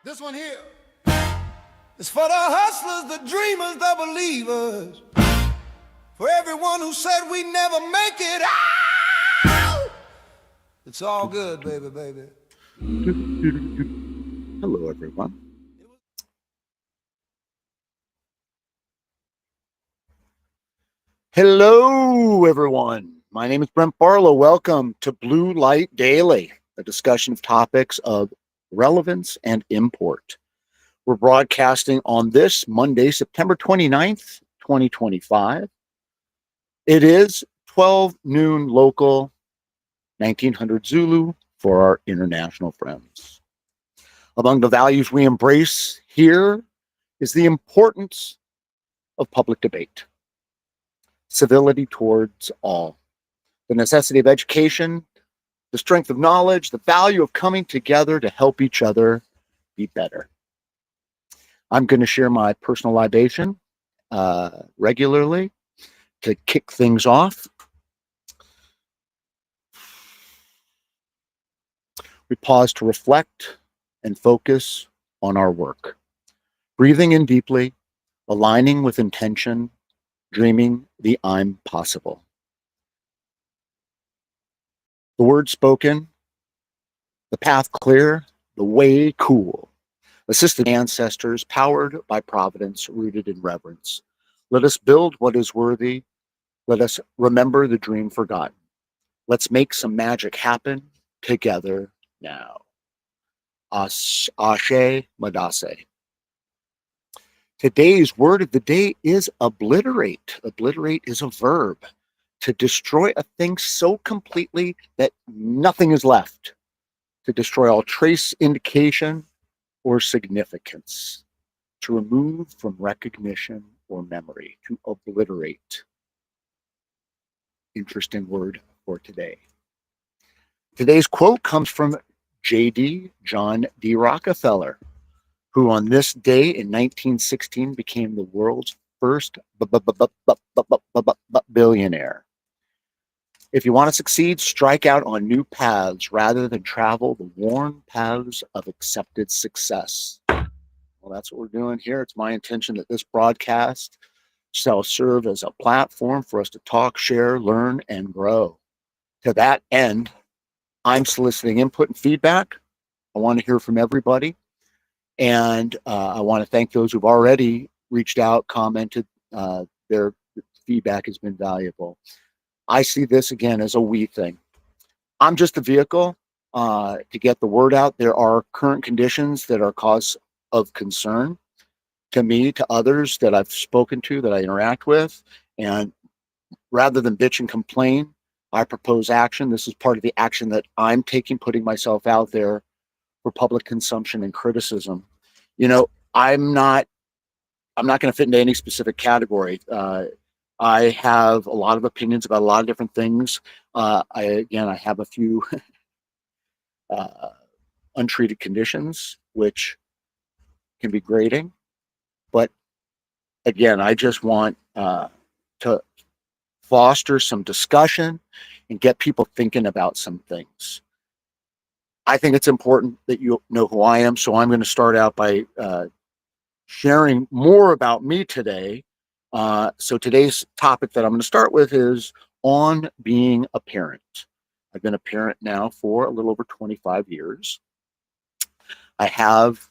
This one here is for the hustlers, the dreamers, the believers. For everyone who said we never make it out. It's all good, baby, baby. Hello, everyone. Hello, everyone. My name is Brent Barlow. Welcome to Blue Light Daily, a discussion of topics of relevance and import. We're broadcasting on this Monday, September 29th, 2025. It is 12 noon local, 1900 Zulu for our international friends. Among the values we embrace here is the importance of public debate, civility towards all, the necessity of education, the strength of knowledge, the value of coming together to help each other be better. I'm going to share my personal libation regularly to kick things off. We pause to reflect and focus on our work, breathing in deeply, aligning with intention, dreaming the I'm possible. The word spoken, the path clear, the way cool. Assisted ancestors, powered by providence, rooted in reverence. Let us build what is worthy. Let us remember the dream forgotten. Let's make some magic happen together now. Ashe Madase. Today's word of the day is obliterate. Obliterate is a verb. To destroy a thing so completely that nothing is left. To destroy all trace, indication, or significance. To remove from recognition or memory. To obliterate. Interesting word for today. Today's quote comes from J.D. John D. Rockefeller, who on this day in 1916 became the world's first billionaire. If you want to succeed, strike out on new paths rather than travel the worn paths of accepted success. Well, that's what we're doing here. It's my intention that this broadcast shall serve as a platform for us to talk, share, learn, and grow. To that end, I'm soliciting input and feedback. I want to hear from everybody. And I want to thank those who've already reached out, commented. Their feedback has been valuable. I see this again as a we thing. I'm just a vehicle to get the word out. There are current conditions that are cause of concern to me, to others that I've spoken to, that I interact with. And rather than bitch and complain, I propose action. This is part of the action that I'm taking, putting myself out there for public consumption and criticism. You know, I'm not going to fit into any specific category. I have a lot of opinions about a lot of different things. I have a few untreated conditions, which can be grating. But again, I just want to foster some discussion and get people thinking about some things. I think it's important that you know who I am, so I'm going to start out by sharing more about me today. So today's topic that I'm going to start with is on being a parent. I've been a parent now for a little over 25 years. I have,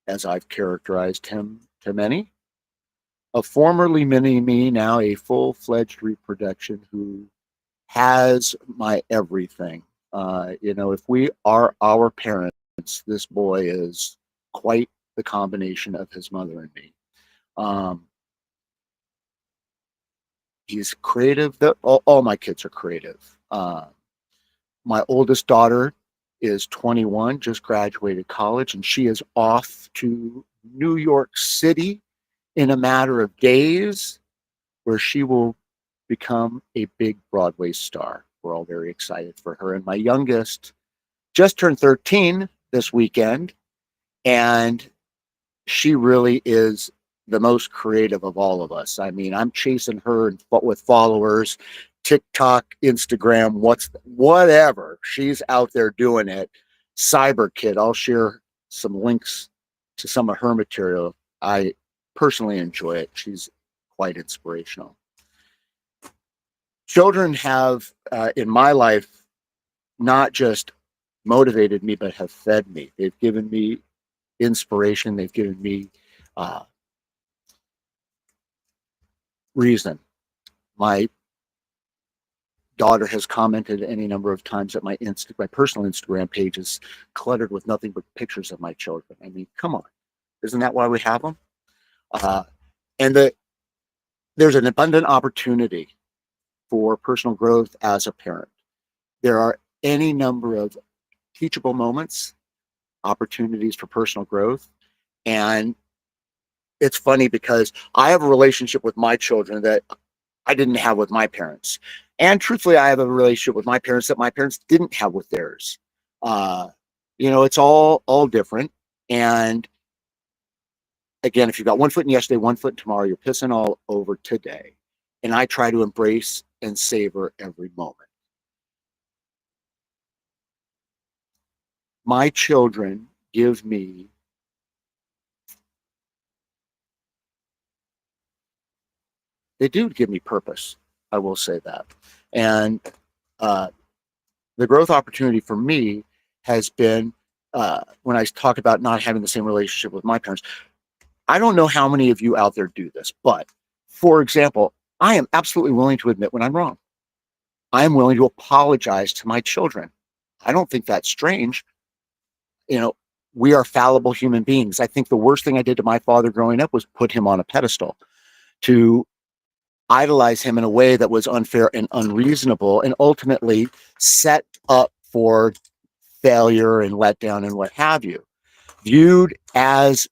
as I've characterized him to many, a formerly mini me, now a full-fledged reproduction who has my everything. If we are our parents, this boy is quite the combination of his mother and me. He's creative. All my kids are creative. My oldest daughter is 21, just graduated college, and she is off to New York City in a matter of days, where she will become a big Broadway star. We're all very excited for her. And my youngest just turned 13 this weekend, and she really is the most creative of all of us. I mean, I'm chasing her with followers, TikTok, Instagram, whatever. She's out there doing it. Cyber Kid, I'll share some links to some of her material. I personally enjoy it. She's quite inspirational. Children have, in my life, not just motivated me, but have fed me. They've given me inspiration. They've given me reason. My daughter has commented any number of times that my personal Instagram page is cluttered with nothing but pictures of my children. I mean, come on. Isn't that why we have them? And there's an abundant opportunity for personal growth as a parent. There are any number of teachable moments, opportunities for personal growth. And it's funny because I have a relationship with my children that I didn't have with my parents. And truthfully, I have a relationship with my parents that my parents didn't have with theirs. It's all different. And again, if you've got 1 foot in yesterday, 1 foot in tomorrow, you're pissing all over today. And I try to embrace and savor every moment. My children give me they do give me purpose. I will say that. And the growth opportunity for me has been when I talk about not having the same relationship with my parents. I don't know how many of you out there do this, but for example, I am absolutely willing to admit when I'm wrong. I am willing to apologize to my children. I don't think that's strange. We are fallible human beings. I think the worst thing I did to my father growing up was put him on a pedestal, to idolize him in a way that was unfair and unreasonable, and ultimately set up for failure and letdown and what have you. Viewed as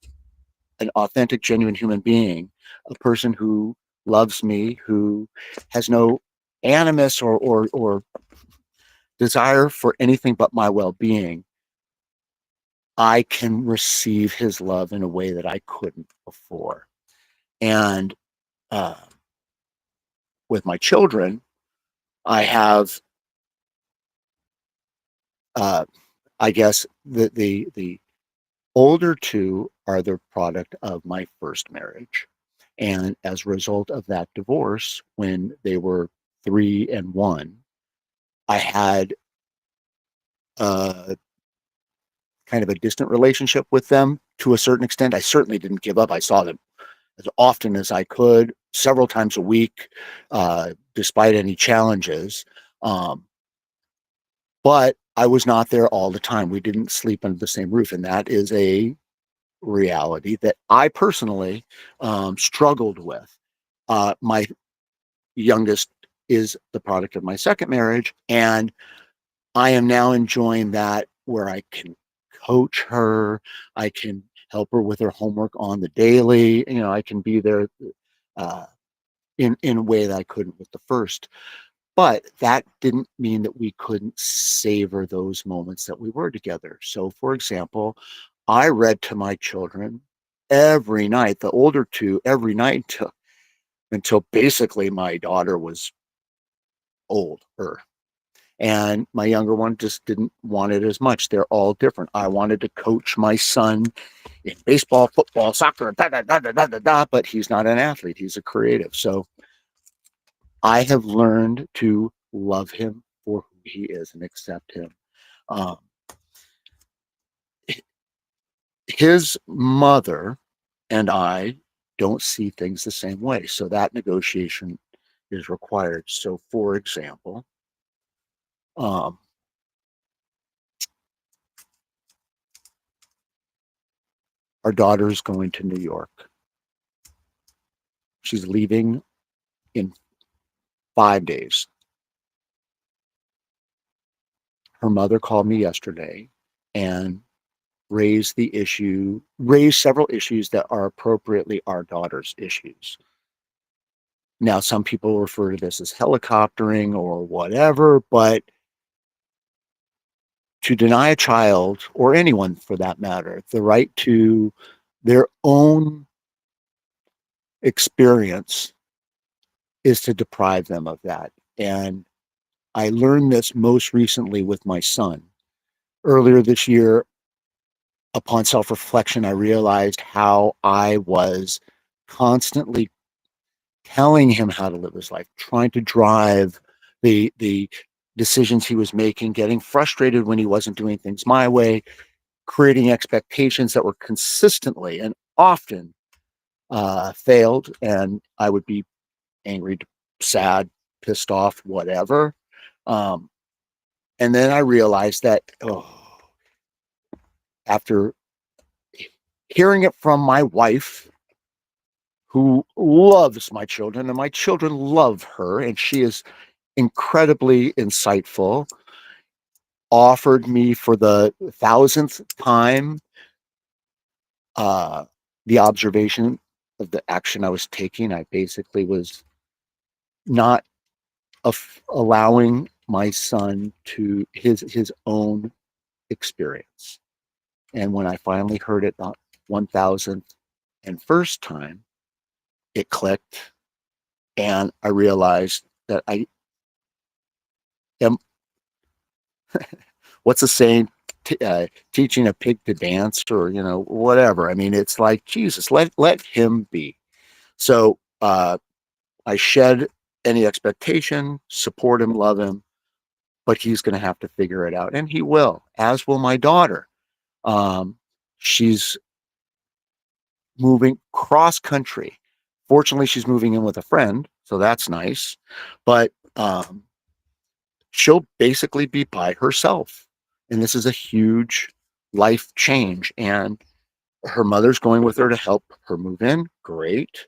an authentic, genuine human being, a person who loves me, who has no animus or desire for anything but my well-being, I can receive his love in a way that I couldn't before. And with my children, I have, I guess, the older two are the product of my first marriage. And as a result of that divorce, when they were 3 and 1, I had kind of a distant relationship with them to a certain extent. I certainly didn't give up. I saw them as often as I could, several times a week, despite any challenges. But I was not there all the time. We didn't sleep under the same roof. And that is a reality that I personally struggled with. My youngest is the product of my second marriage, and I am now enjoying that, where I can coach her, I can help her with her homework on the daily. I can be there in a way that I couldn't with the first. But that didn't mean that we couldn't savor those moments that we were together. So, for example, I read to my children every night, the older two, every night until basically my daughter was older. And my younger one just didn't want it as much. They're all different. I wanted to coach my son in baseball, football, soccer, but he's not an athlete. He's a creative. So I have learned to love him for who he is and accept him. His mother and I don't see things the same way. So that negotiation is required. So, for example, our daughter is going to New York. She's leaving in 5 days. Her mother called me yesterday and raised several issues that are appropriately our daughter's issues. Now, some people refer to this as helicoptering or whatever, but to deny a child, or anyone for that matter, the right to their own experience is to deprive them of that. And I learned this most recently with my son. Earlier this year, upon self-reflection, I realized how I was constantly telling him how to live his life, trying to drive the decisions he was making, getting frustrated when he wasn't doing things my way, creating expectations that were consistently and often failed, and I would be angry, sad, pissed off, whatever. Um, and then I realized that after hearing it from my wife, who loves my children, and my children love her, and she is incredibly insightful, offered me for the 1,000th time the observation of the action I was taking. I basically was not allowing my son to his own experience. And when I finally heard it the 1,001st time, it clicked, and I realized that I am, what's the saying, teaching a pig to dance, or whatever. I mean, it's like, Jesus, let him be. So I shed any expectation, support him, love him, but he's going to have to figure it out, and he will, as will my daughter. She's moving cross country. Fortunately, she's moving in with a friend, so that's nice. But she'll basically be by herself, and this is a huge life change. And her mother's going with her to help her move in. Great.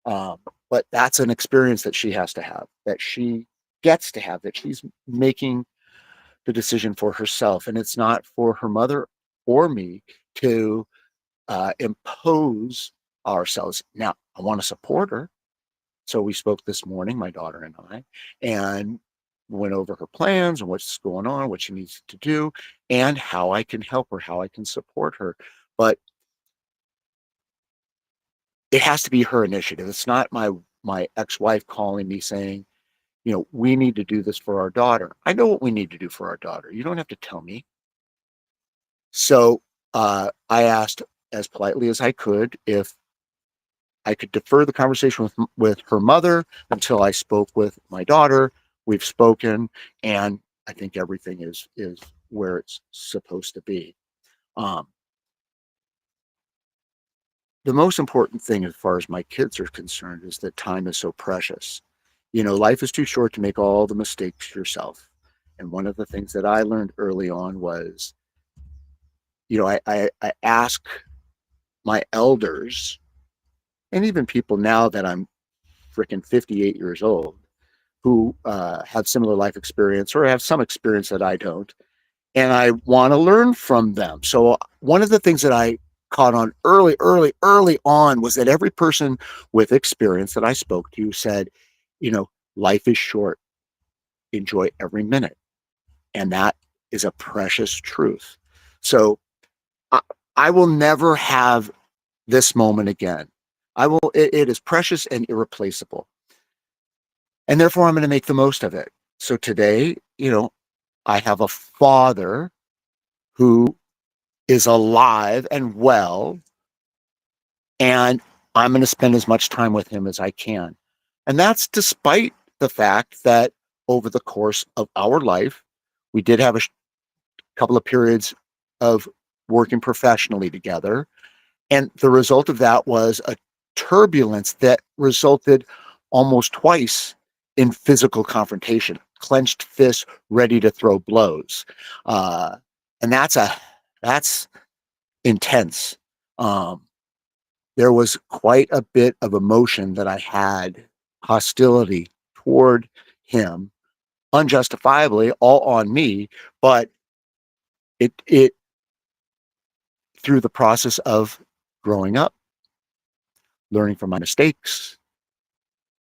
But that's an experience that she has to have, that she gets to have, that she's making the decision for herself. And it's not for her mother or me to impose ourselves. Now, I want to support her. So we spoke this morning, my daughter and I, and went over her plans and what's going on, what she needs to do, and how I can help her, how I can support her. But it has to be her initiative. It's not my ex-wife calling me saying, we need to do this for our daughter. I know what we need to do for our daughter. You don't have to tell me. So I asked as politely as I could if I could defer the conversation with her mother until I spoke with my daughter. We've spoken, and I think everything is where it's supposed to be. Um, the most important thing, as far as my kids are concerned, is that time is so precious. Life is too short to make all the mistakes yourself. And one of the things that I learned early on was, I ask my elders, and even people now that I'm freaking 58 years old, who have similar life experience or have some experience that I don't, and I want to learn from them. So one of the things that I caught on early on was that every person with experience that I spoke to said, life is short. Enjoy every minute. And that is a precious truth. So I, I will never have this moment again. It is precious and irreplaceable. And therefore I'm going to make the most of it. So today, I have a father who is alive and well, and I'm going to spend as much time with him as I can. And that's despite the fact that over the course of our life, we did have a couple of periods of working professionally together. And the result of that was a turbulence that resulted almost twice in physical confrontation, clenched fists ready to throw blows. And that's intense. There was quite a bit of emotion that I had, hostility toward him, unjustifiably, all on me, but it through the process of growing up, learning from my mistakes,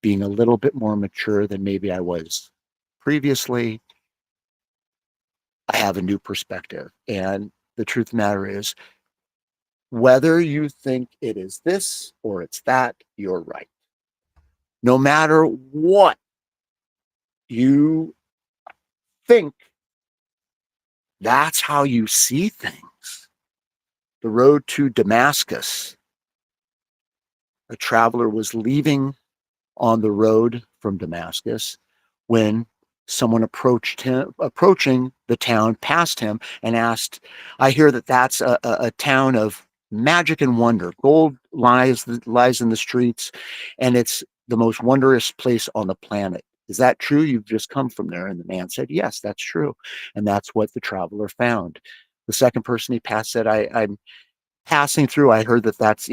being a little bit more mature than maybe I was previously, I have a new perspective. And the truth of the matter is, whether you think it is this or it's that, you're right. No matter what you think, that's how you see things. the road to Damascus. A traveler was leaving on the road from Damascus when someone approaching the town, passed him and asked, I hear that that's a town of magic and wonder. Gold lies in the streets, and it's the most wondrous place on the planet. Is that true? You've just come from there. And the man said, yes, that's true. And that's what the traveler found. The second person he passed said, I'm passing through. I heard that that's,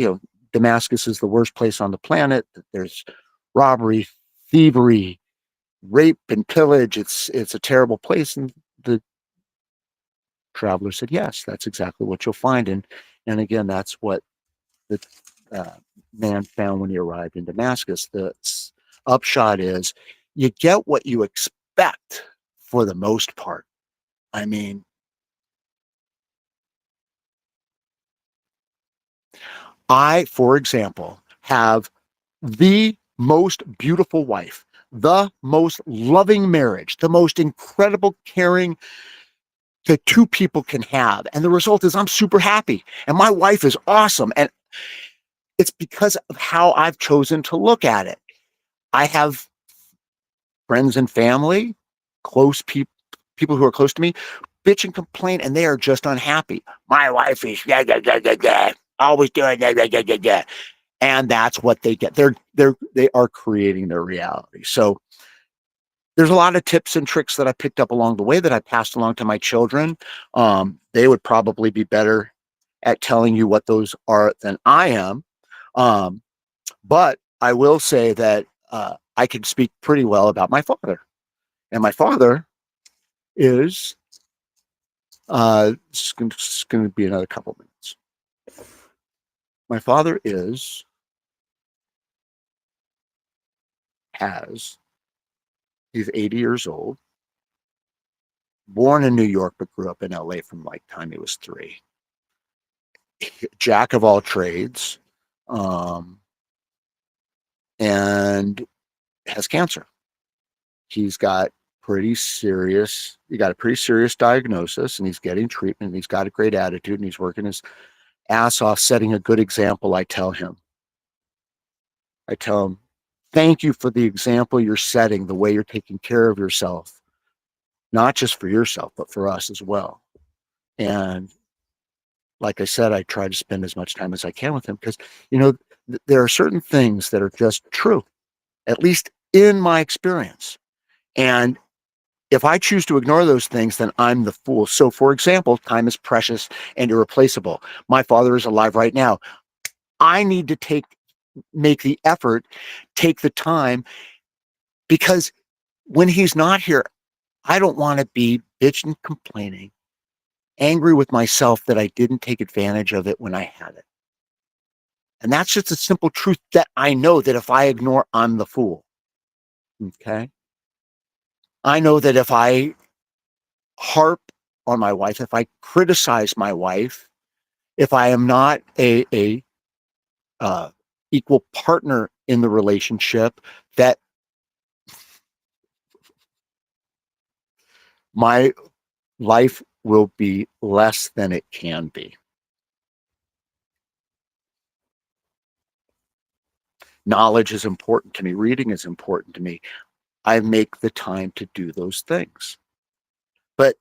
Damascus is the worst place on the planet. That there's robbery, thievery, rape and pillage. It's a terrible place. And the traveler said, yes, that's exactly what you'll find. And again, that's what the uh, man found when he arrived in Damascus. The upshot is you get what you expect for the most part. I mean, I, for example, have the most beautiful wife, the most loving marriage, the most incredible caring that two people can have. And the result is I'm super happy. And my wife is awesome. And it's because of how I've chosen to look at it. I have friends and family, close people who are close to me, bitch and complain, and they are just unhappy. My wife is always doing and that's what they get. They are creating their reality. So there's a lot of tips and tricks that I picked up along the way that I passed along to my children. They would probably be better at telling you what those are than I am. But I will say that I can speak pretty well about my father. And my father is, it's going to be another couple minutes. My father he's 80 years old, born in New York, but grew up in LA from like time he was 3. Jack of all trades, and has cancer. He's got he got a pretty serious diagnosis, and he's getting treatment, and he's got a great attitude, and he's working his ass off setting a good example. I tell him, thank you for the example you're setting, the way you're taking care of yourself, not just for yourself, but for us as well. And like I said, I try to spend as much time as I can with him because, there are certain things that are just true, at least in my experience. And if I choose to ignore those things, then I'm the fool. So, for example, time is precious and irreplaceable. My father is alive right now. I need to make the effort, take the time, because when he's not here, I don't want to be bitching, complaining, angry with myself that I didn't take advantage of it when I had it. And that's just a simple truth that I know that if I ignore, I'm the fool. Okay. I know that if I harp on my wife, if I criticize my wife, if I am not a equal partner in the relationship, that my life will be less than it can be. Knowledge is important to me. Reading is important to me. I make the time to do those things. But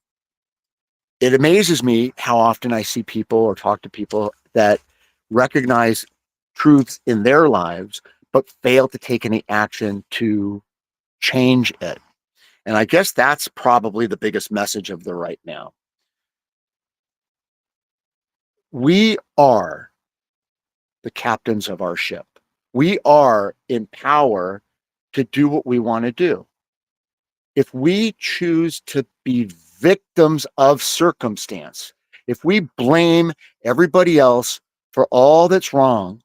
it amazes me how often I see people or talk to people that recognize truths in their lives, but fail to take any action to change it. And I guess that's probably the biggest message of the right now. We are the captains of our ship. We are in power to do what we want to do. If we choose to be victims of circumstance, if we blame everybody else for all that's wrong,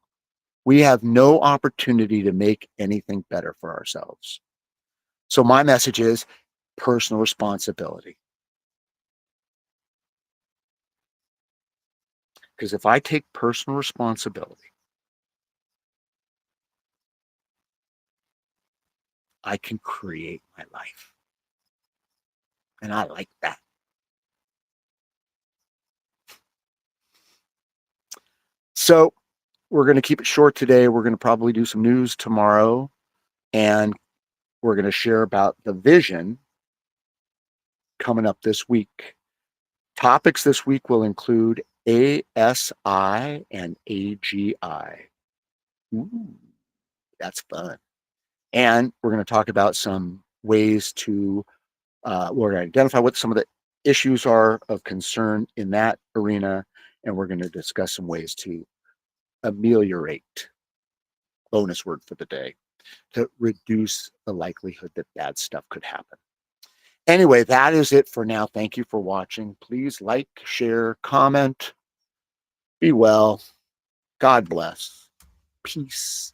we have no opportunity to make anything better for ourselves. So my message is personal responsibility. Because if I take personal responsibility, I can create my life. And I like that. So we're going to keep it short today. We're going to probably do some news tomorrow, and we're going to share about the vision coming up this week. Topics this week will include ASI and AGI. Ooh, that's fun. And we're going to talk about some ways to, we're going to identify what some of the issues are of concern in that arena, and we're going to discuss some ways to ameliorate, bonus word for the day, to reduce the likelihood that bad stuff could happen. Anyway, that is it for now. Thank you for watching. Please like, share, comment. Be well. God bless. Peace.